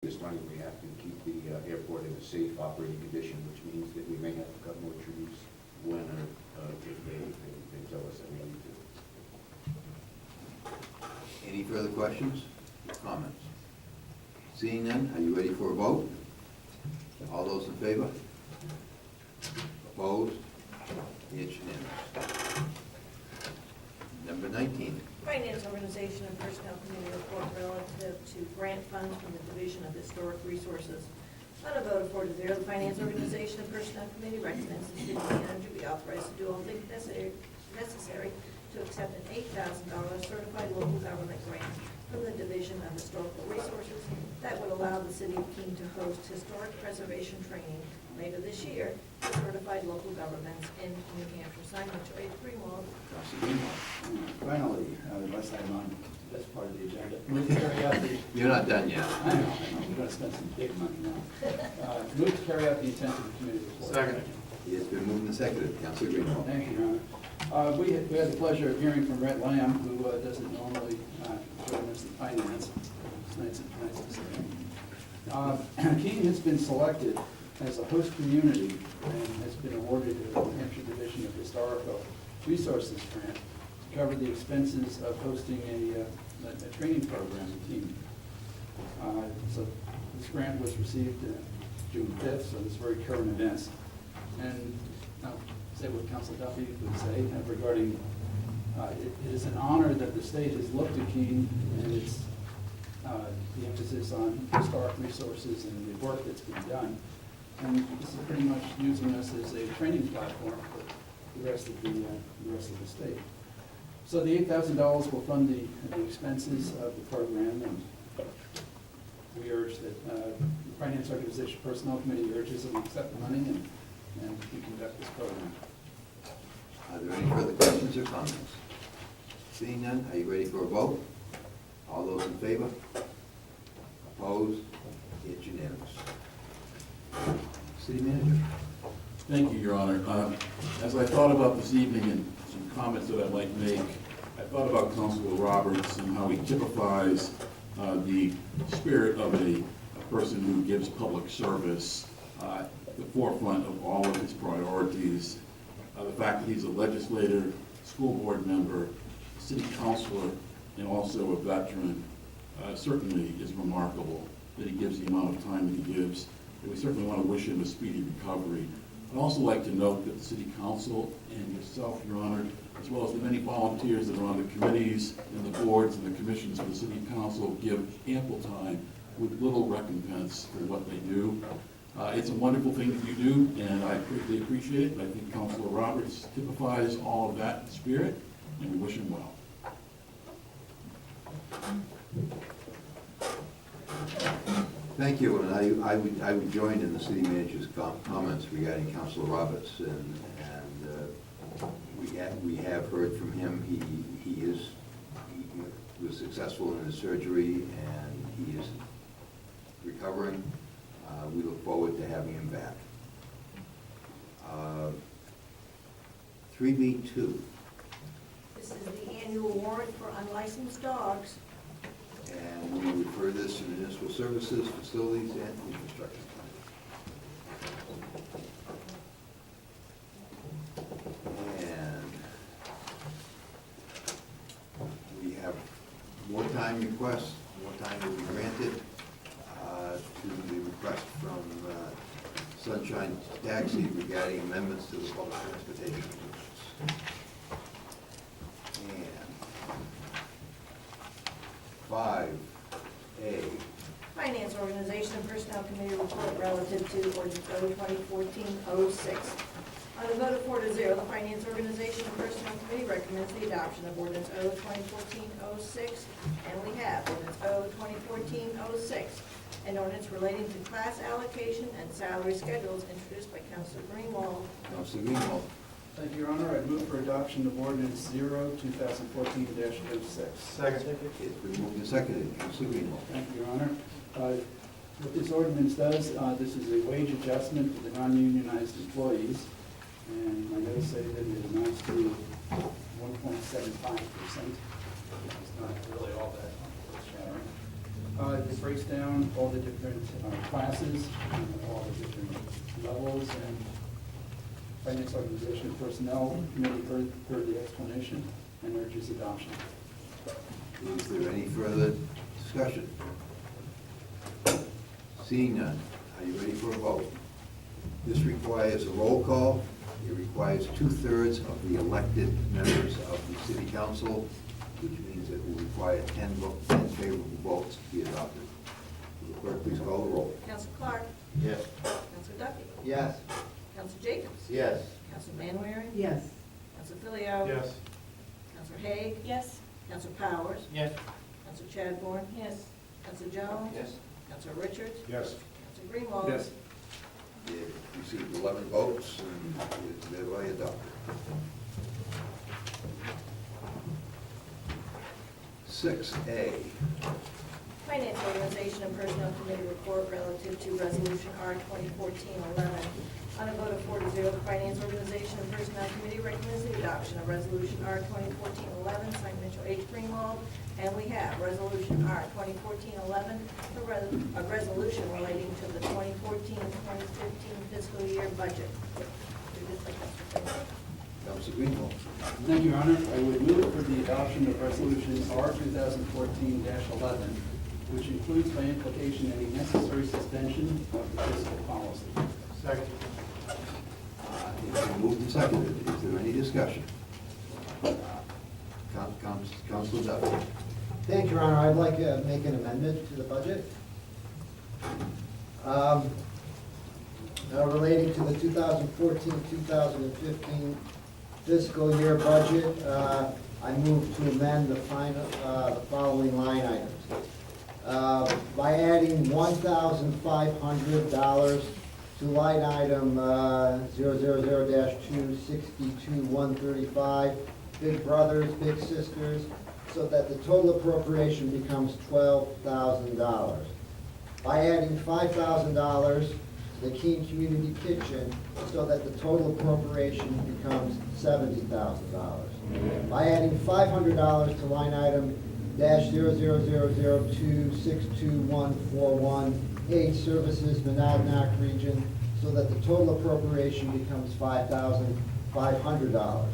This money, we have to keep the airport in a safe operating condition, which means that we may have to cut more trees when or if they tell us that we need to. Any further questions or comments? Seeing none, are you ready for a vote? All those in favor? Opposed? It's unanimous. Number 19. Finance Organization and Personnel Committee report relative to grant funds from the Division of Historic Resources. On a vote of 4 to 0, the Finance Organization and Personnel Committee recommends the city manager be authorized to do all things necessary to accept an $8,000 certified local government grant from the Division of Historical Resources that would allow the city of Keene to host historic preservation training later this year for certified local governments in New Hampshire. Signed, Mitch Greenwald. Finally, the last item on this part of the agenda. Move to carry out the. You're not done yet. I know. We're going to spend some big money now. Move to carry out the intent of the committee report. Second. It has been moved and seconded. Councilor Greenwald. Thank you, Your Honor. We had the pleasure of hearing from Rhett Lamb, who doesn't normally join us in finance. It's nice to see him. Keene has been selected as a host community and has been awarded the New Hampshire Division of Historical Resources grant to cover the expenses of hosting a training program in Keene. So this grant was received June 5th, so it's very current events. And I'll say what Council Duffy would say regarding it is an honor that the state has looked at Keene and its the emphasis on historic resources and the work that's been done. And this is pretty much using us as a training platform for the rest of the state. So the $8,000 will fund the expenses of the program, and we urge that the Finance Organization Personnel Committee urges that we accept the money and we conduct this program. Are there any further questions or comments? Seeing none, are you ready for a vote? All those in favor? Opposed? It's unanimous. City Manager. Thank you, Your Honor. As I thought about this evening and some comments that I might make, I thought about Councilor Roberts and how he typifies the spirit of a person who gives public service at the forefront of all of his priorities. The fact that he's a legislator, school board member, city councilor, and also a veteran certainly is remarkable that he gives the amount of time that he gives. And we certainly want to wish him a speedy recovery. I'd also like to note that the City Council and yourself, Your Honor, as well as the many volunteers that are on the committees and the boards and the commissions of the City Council give ample time with little recompense for what they do. It's a wonderful thing that you do, and I greatly appreciate it. I think Councilor Roberts typifies all of that spirit, and we wish him well. Thank you, and I would join in the city manager's comments regarding Councilor Roberts, and we have heard from him. He was successful in his surgery, and he is recovering. We look forward to having him back. 3B2. This is the annual warrant for unlicensed dogs. And we refer this to municipal services, facilities, and infrastructure. And we have more time requests, more time will be granted to the request from Sunshine Taxi regarding amendments to the public transportation rules. And 5A. Finance Organization and Personnel Committee report relative to ordinance O 2014-06. On a vote of 4 to 0, the Finance Organization and Personnel Committee recommends the adoption of ordinance O 2014-06, and we have ordinance O 2014-06, an ordinance relating to class allocation and salary schedules introduced by Councilor Greenwald. Councilor Greenwald. Thank you, Your Honor. I move for adoption of ordinance 0/2014-06. Second. It's been moved and seconded. Councilor Greenwald. Thank you, Your Honor. What this ordinance does, this is a wage adjustment for the non-unionized employees, and my notes say that it amounts to 1.75%, which is not really all that shattering. It breaks down all the different classes, all the different levels, and Finance Organization Personnel Committee heard the explanation and urges adoption. Is there any further discussion? Seeing none, are you ready for a vote? This requires a roll call. It requires 2/3 of the elected members of the city council, which means it will require 10 favorable votes to be adopted. Will the clerk please call the roll? Counsel Clark. Yes. Counsel Duffy. Yes. Counsel Jacobs. Yes. Counsel Manwaring. Yes. Counsel Fileault. Yes. Counsel Haig. Yes. Counsel Powers. Yes. Counsel Chadbourne. Yes. Counsel Jones. Yes. Counsel Richards. Yes. Counsel Greenwald. Yes. It received 11 votes and is thereby adopted. 6A. Finance Organization and Personnel Committee report relative to Resolution R 2014-11. On a vote of 4-0, the Finance Organization and Personnel Committee recommends the adoption of Resolution R 2014-11, signed Mitchell H. Greenwald. And we have Resolution R 2014-11, a resolution relating to the 2014-2015 fiscal year budget. Introduced by Councilor Fileault. Council Greenwald. Thank you, Your Honor. I would move for the adoption of Resolution R 2014-11, which includes by implication any necessary suspension of the fiscal policy. Second. It's been moved and seconded. Is there any discussion? Council Duffy. Thank you, Your Honor. I'd like to make an amendment to the budget. Relating to the 2014-2015 fiscal year budget, I move to amend the following line items. By adding $1,500 to line item 000-262-135, Big Brothers, Big Sisters, so that the total appropriation becomes $12,000. By adding $5,000 to the Keene Community Kitchen, so that the total appropriation becomes $70,000. By adding $500 to line item -000262141, Aid Services Monadnock Region, so that the total appropriation becomes $5,500.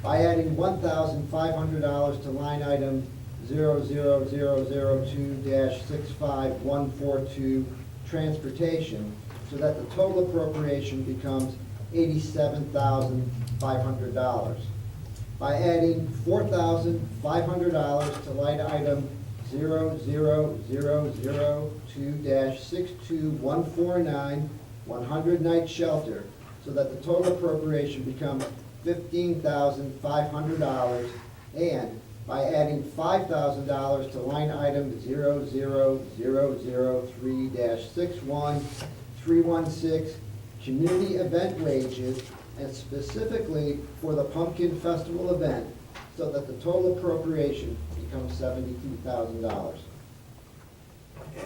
By adding $1,500 to line item 00002-65142, Transportation, so that the total appropriation becomes $87,500. By adding $4,500 to line item 00002-62149, 100 Night Shelter, so that the total appropriation becomes $15,500, and by adding $5,000 to line item 00003-61316, community event wages, and specifically for the Pumpkin Festival event, so that the total appropriation becomes $72,000.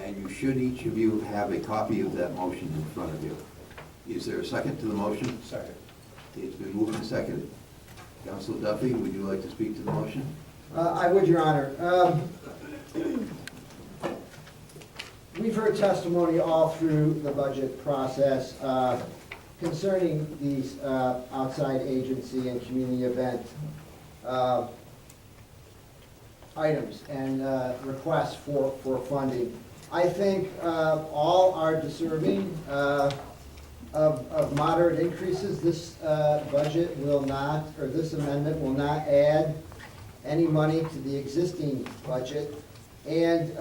And you should, each of you, have a copy of that motion in front of you. Is there a second to the motion? Second. It's been moved and seconded. Council Duffy, would you like to speak to the motion? I would, Your Honor. We've heard testimony all through the budget process concerning these outside agency and community event items and requests for funding. I think all are deserving of moderate increases. This budget will not, or this amendment will not add any money to the existing budget. And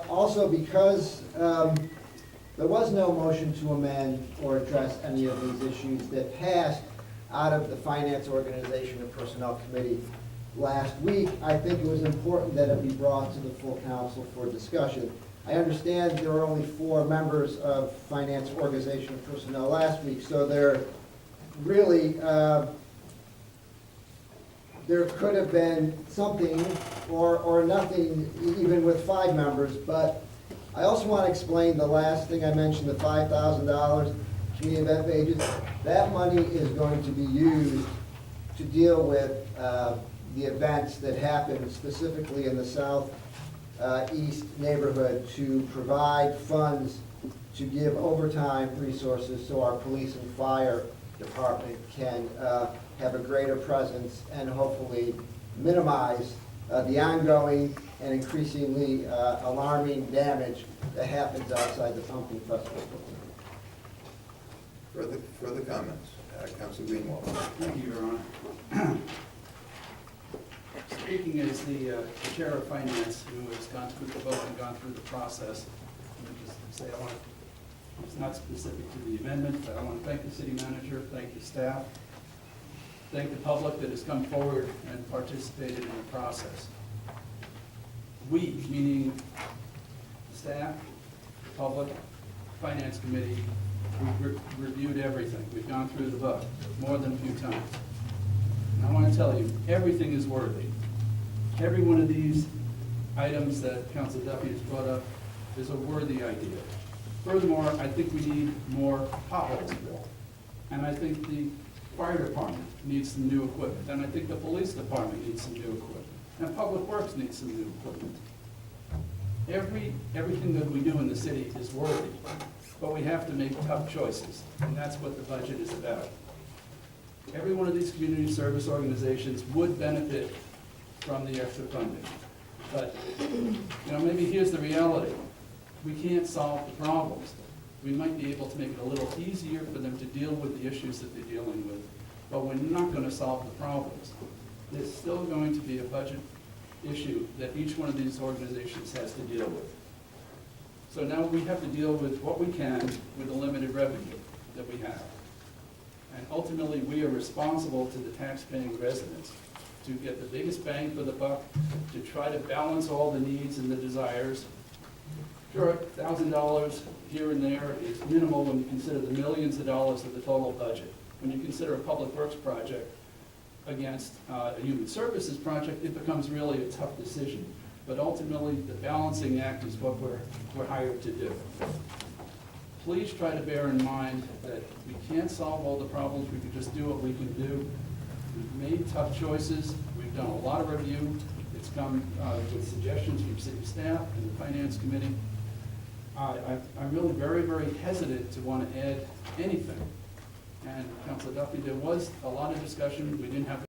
also because there was no motion to amend or address any of these issues that passed out of the Finance Organization and Personnel Committee last week, I think it was important that it be brought to the full council for discussion. I understand there were only 4 members of Finance Organization and Personnel last week, so there really, there could have been something or nothing even with 5 members, but I also want to explain the last thing I mentioned, the $5,000 community event wages. That money is going to be used to deal with the events that happen specifically in the East neighborhood to provide funds to give overtime resources so our police and fire department can have a greater presence and hopefully minimize the ongoing and increasingly alarming damage that happens outside the pumpkin festival. Further comments? Councilor Greenwald. Thank you, Your Honor. Speaking as the Chair of Finance, who has gone through the vote and gone through the process, let me just say it's not specific to the amendment, but I want to thank the city manager, thank the staff, thank the public that has come forward and participated in the process. We, meaning the staff, the public, Finance Committee, we've reviewed everything. We've gone through the book more than a few times. And I want to tell you, everything is worthy. Every one of these items that Council Duffy has brought up is a worthy idea. Furthermore, I think we need more potholes filled. And I think the fire department needs some new equipment. And I think the police department needs some new equipment. And Public Works needs some new equipment. Everything that we do in the city is worthy, but we have to make tough choices. And that's what the budget is about. Every one of these community service organizations would benefit from the extra funding. But, maybe here's the reality. We can't solve the problems. We might be able to make it a little easier for them to deal with the issues that they're dealing with, but we're not going to solve the problems. There's still going to be a budget issue that each one of these organizations has to deal with. So now we have to deal with what we can with the limited revenue that we have. And ultimately, we are responsible to the tax-paying residents to get the biggest bang for the buck, to try to balance all the needs and the desires. Sure, $1,000 here and there is minimal when you consider the millions of dollars of the total budget. When you consider a public works project against a human services project, it becomes really a tough decision. But ultimately, the balancing act is what we're hired to do. Please try to bear in mind that we can't solve all the problems. We can just do what we can do. We've made tough choices. We've done a lot of review. It's come with suggestions from city staff and the finance committee. I'm really very, very hesitant to want to add anything. And Councilor Duffy, there was a lot of discussion. We didn't have